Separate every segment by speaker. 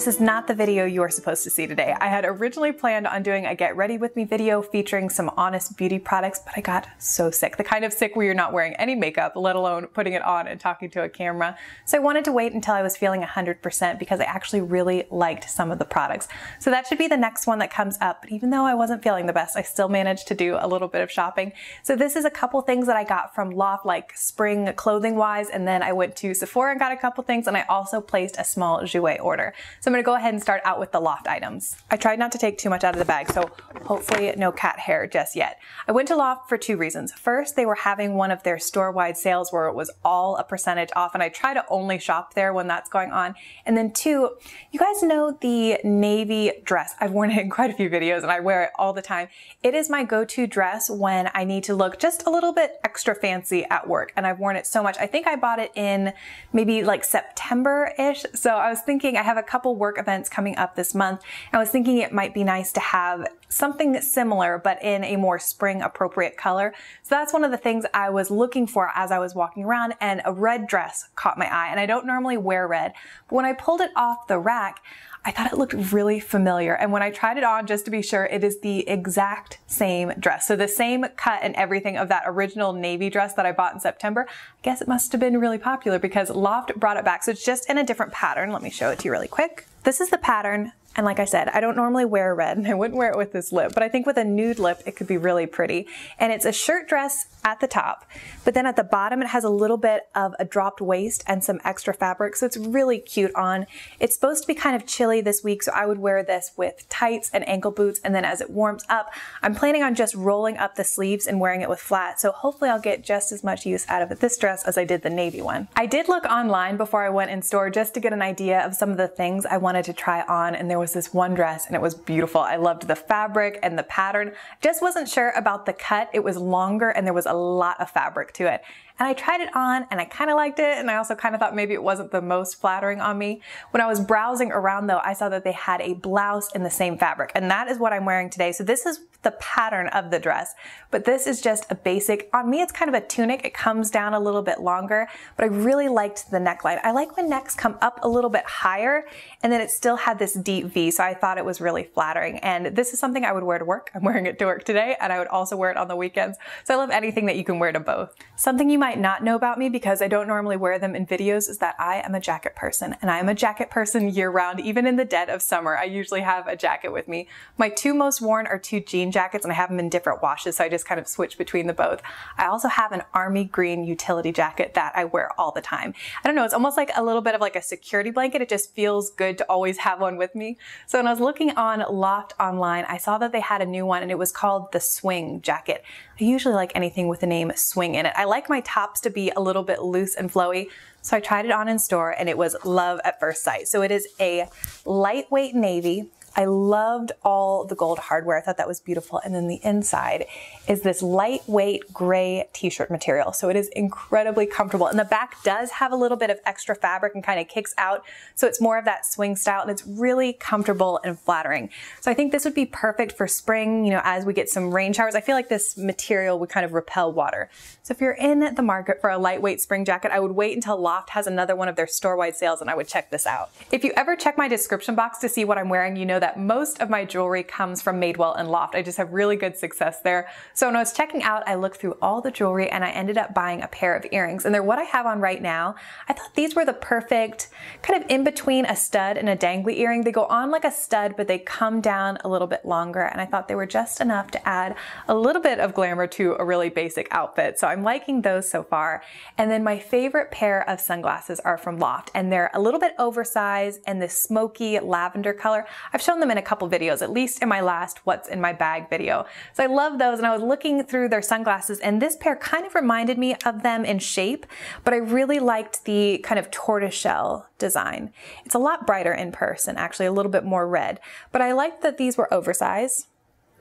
Speaker 1: This is not the video you are supposed to see today. I had originally planned on doing a get ready with me video featuring some honest beauty products, but I got so sick. The kind of sick where you're not wearing any makeup, let alone putting it on and talking to a camera. So I wanted to wait until I was feeling 100% because I actually really liked some of the products. So that should be the next one that comes up. But even though I wasn't feeling the best, I still managed to do a little bit of shopping. So this is a couple things that I got from Loft, like spring clothing wise, and then I went to Sephora and got a couple things, and I also placed a small Jouer order. So I'm gonna go ahead and start out with the Loft items. I tried not to take too much out of the bag, so hopefully no cat hair just yet. I went to Loft for two reasons. First, they were having one of their store-wide sales where it was all a percentage off, and I try to only shop there when that's going on. And then two, you guys know the navy dress. I've worn it in quite a few videos and I wear it all the time. It is my go-to dress when I need to look just a little bit extra fancy at work, and I've worn it so much. I think I bought it in maybe like September-ish, so I was thinking I have a couple work events coming up this month. I was thinking it might be nice to have something similar but in a more spring appropriate color. So that's one of the things I was looking for as I was walking around, and a red dress caught my eye, and I don't normally wear red, but when I pulled it off the rack, I thought it looked really familiar, and when I tried it on just to be sure, it is the exact same dress. So the same cut and everything of that original navy dress that I bought in September. I guess it must have been really popular because Loft brought it back. So it's just in a different pattern. Let me show it to you really quick. This is the pattern. And like I said, I don't normally wear red, and I wouldn't wear it with this lip, but I think with a nude lip, it could be really pretty. And it's a shirt dress at the top, but then at the bottom, it has a little bit of a dropped waist and some extra fabric. So it's really cute on. It's supposed to be kind of chilly this week, so I would wear this with tights and ankle boots. And then as it warms up, I'm planning on just rolling up the sleeves and wearing it with flat. So hopefully I'll get just as much use out of this dress as I did the navy one. I did look online before I went in store just to get an idea of some of the things I wanted to try on, and there was this one dress and it was beautiful. I loved the fabric and the pattern. Just wasn't sure about the cut. It was longer and there was a lot of fabric to it. And I tried it on and I kind of liked it, and I also kind of thought maybe it wasn't the most flattering on me. When I was browsing around though, I saw that they had a blouse in the same fabric, and that is what I'm wearing today. So this is the pattern of the dress, but this is just a basic. On me, it's kind of a tunic. It comes down a little bit longer, but I really liked the neckline. I like when necks come up a little bit higher, and then it still had this deep V, so I thought it was really flattering. And this is something I would wear to work. I'm wearing it to work today, and I would also wear it on the weekends. So I love anything that you can wear to both. Something you might not know about me, because I don't normally wear them in videos, is that I am a jacket person, and I am a jacket person year round. Even in the dead of summer, I usually have a jacket with me. My two most worn are two jean jackets, and I have them in different washes, so I just kind of switch between the both. I also have an army green utility jacket that I wear all the time. I don't know, it's almost like a little bit of like a security blanket. It just feels good to always have one with me. So when I was looking on Loft online, I saw that they had a new one, and it was called the Swing jacket. I usually like anything with the name Swing in it. I like my tops to be a little bit loose and flowy, so I tried it on in store, and it was love at first sight. So it is a lightweight navy. I loved all the gold hardware. I thought that was beautiful. And then the inside is this lightweight gray t-shirt material. So it is incredibly comfortable. And the back does have a little bit of extra fabric and kind of kicks out. So it's more of that swing style, and it's really comfortable and flattering. So I think this would be perfect for spring, you know, as we get some rain showers. I feel like this material would kind of repel water. So if you're in the market for a lightweight spring jacket, I would wait until Loft has another one of their store-wide sales, and I would check this out. If you ever check my description box to see what I'm wearing, you know that most of my jewelry comes from Madewell and Loft. I just have really good success there. So when I was checking out, I looked through all the jewelry, and I ended up buying a pair of earrings, and they're what I have on right now. I thought these were the perfect kind of in between a stud and a dangly earring. They go on like a stud, but they come down a little bit longer, and I thought they were just enough to add a little bit of glamour to a really basic outfit. So I'm liking those so far. And then my favorite pair of sunglasses are from Loft, and they're a little bit oversized and this smoky lavender color. I've shown them in a couple videos, at least in my last What's in My Bag video. So I love those, and I was looking through their sunglasses, and this pair kind of reminded me of them in shape, but I really liked the kind of tortoiseshell design. It's a lot brighter in person, actually a little bit more red, but I liked that these were oversized.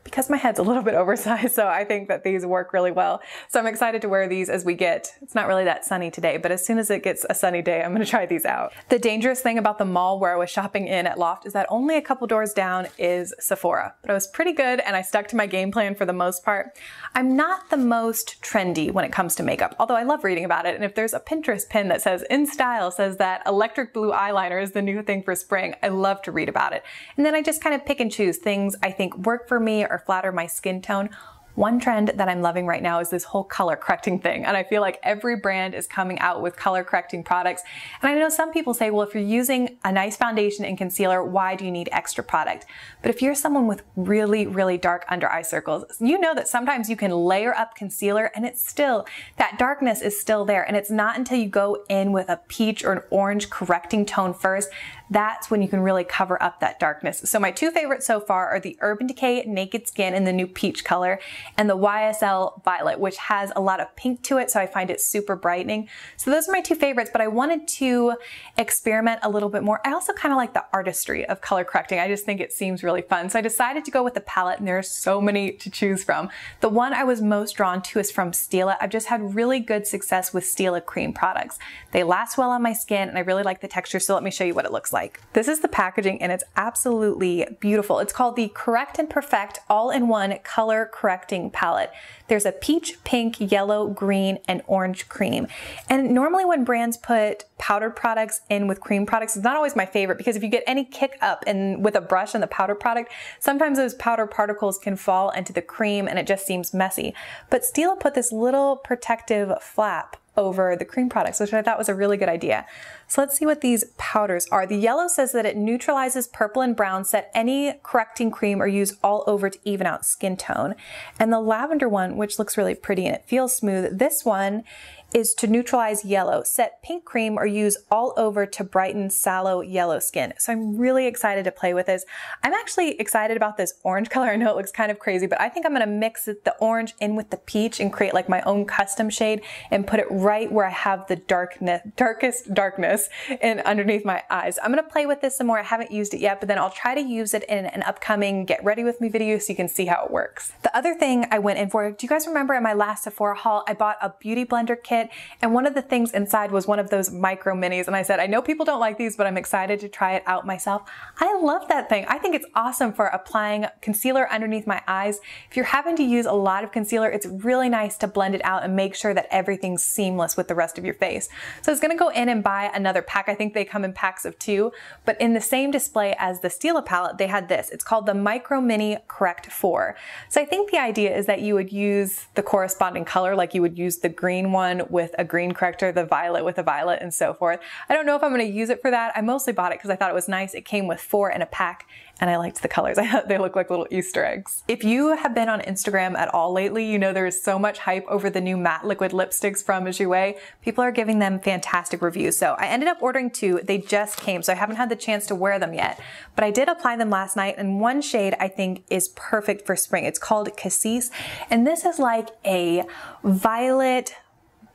Speaker 1: because my head's a little bit oversized, so I think that these work really well. So I'm excited to wear these as we get, it's not really that sunny today, but as soon as it gets a sunny day, I'm gonna try these out. The dangerous thing about the mall where I was shopping in at Loft is that only a couple doors down is Sephora, but I was pretty good and I stuck to my game plan for the most part. I'm not the most trendy when it comes to makeup, although I love reading about it, and if there's a Pinterest pin that says in style, says that electric blue eyeliner is the new thing for spring, I love to read about it. And then I just kind of pick and choose things I think work for me or flatter my skin tone. One trend that I'm loving right now is this whole color correcting thing. And I feel like every brand is coming out with color correcting products. And I know some people say, well, if you're using a nice foundation and concealer, why do you need extra product? But if you're someone with really, really dark under eye circles, you know that sometimes you can layer up concealer and it's still, that darkness is still there. And it's not until you go in with a peach or an orange correcting tone first, that's when you can really cover up that darkness. So my two favorites so far are the Urban Decay Naked Skin in the new peach color and the YSL Violet, which has a lot of pink to it, so I find it super brightening. So those are my two favorites, but I wanted to experiment a little bit more. I also kind of like the artistry of color correcting. I just think it seems really fun. So I decided to go with the palette, and there's so many to choose from. The one I was most drawn to is from Stila. I've just had really good success with Stila cream products. They last well on my skin, and I really like the texture, so let me show you what it looks like. This is the packaging and it's absolutely beautiful. It's called the Correct and Perfect All-in-One Color Correcting Palette. There's a peach, pink, yellow, green, and orange cream. And normally when brands put powdered products in with cream products, it's not always my favorite because if you get any kick up with a brush in the powder product, sometimes those powder particles can fall into the cream and it just seems messy. But Stila put this little protective flap over the cream products, which I thought was a really good idea. So let's see what these powders are. The yellow says that it neutralizes purple and brown, set any correcting cream or use all over to even out skin tone. And the lavender one, which looks really pretty and it feels smooth, this one is to neutralize yellow, set pink cream or use all over to brighten sallow yellow skin. So I'm really excited to play with this. I'm actually excited about this orange color. I know it looks kind of crazy, but I think I'm gonna mix the orange in with the peach and create like my own custom shade and put it right where I have the darkest darkness in underneath my eyes. I'm gonna play with this some more. I haven't used it yet, but then I'll try to use it in an upcoming Get Ready With Me video so you can see how it works. The other thing I went in for, do you guys remember in my last Sephora haul, I bought a BeautyBlender kit, and one of the things inside was one of those Micro.Minis, and I said, I know people don't like these, but I'm excited to try it out myself. I love that thing. I think it's awesome for applying concealer underneath my eyes. If you're having to use a lot of concealer, it's really nice to blend it out and make sure that everything's seamless with the rest of your face. So I was gonna go in and buy another pack. I think they come in packs of 2, but in the same display as the Stila palette, they had this. It's called the Micro.Mini Correct.Four. So I think the idea is that you would use the corresponding color, like you would use the green one with a green corrector, the violet with a violet, and so forth. I don't know if I'm going to use it for that. I mostly bought it because I thought it was nice. It came with 4 in a pack and I liked the colors. I thought they look like little Easter eggs. If you have been on Instagram at all lately, you know there is so much hype over the new matte liquid lipsticks from Jouer. People are giving them fantastic reviews. So I ended up ordering 2. They just came, so I haven't had the chance to wear them yet. But I did apply them last night, and one shade I think is perfect for spring. It's called Cassis, and this is like a violet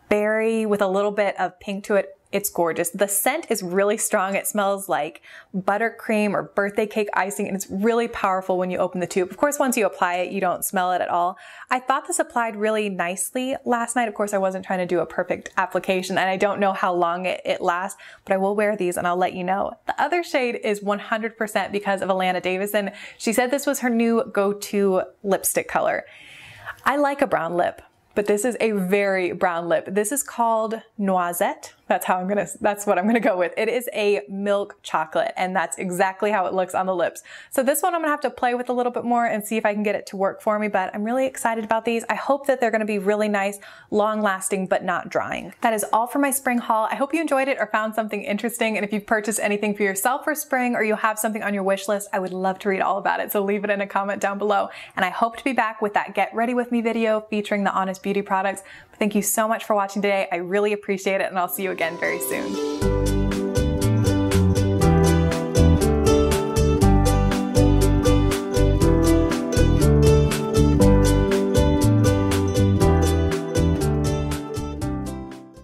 Speaker 1: berry with a little bit of pink to it. It's gorgeous. The scent is really strong. It smells like buttercream or birthday cake icing, and it's really powerful when you open the tube. Of course, once you apply it, you don't smell it at all. I thought this applied really nicely last night. Of course, I wasn't trying to do a perfect application, and I don't know how long it lasts, but I will wear these and I'll let you know. The other shade is 100% because of Alana Davison. She said this was her new go-to lipstick color. I like a brown lip, but this is a very brown lip. This is called Noisette. That's what I'm gonna go with. It is a milk chocolate, and that's exactly how it looks on the lips. So this one I'm gonna have to play with a little bit more and see if I can get it to work for me, but I'm really excited about these. I hope that they're gonna be really nice, long lasting, but not drying. That is all for my spring haul. I hope you enjoyed it or found something interesting, and if you've purchased anything for yourself for spring or you have something on your wish list, I would love to read all about it, so leave it in a comment down below. And I hope to be back with that Get Ready With Me video featuring the Honest Beauty products. Thank you so much for watching today. I really appreciate it, and I'll see you again very soon.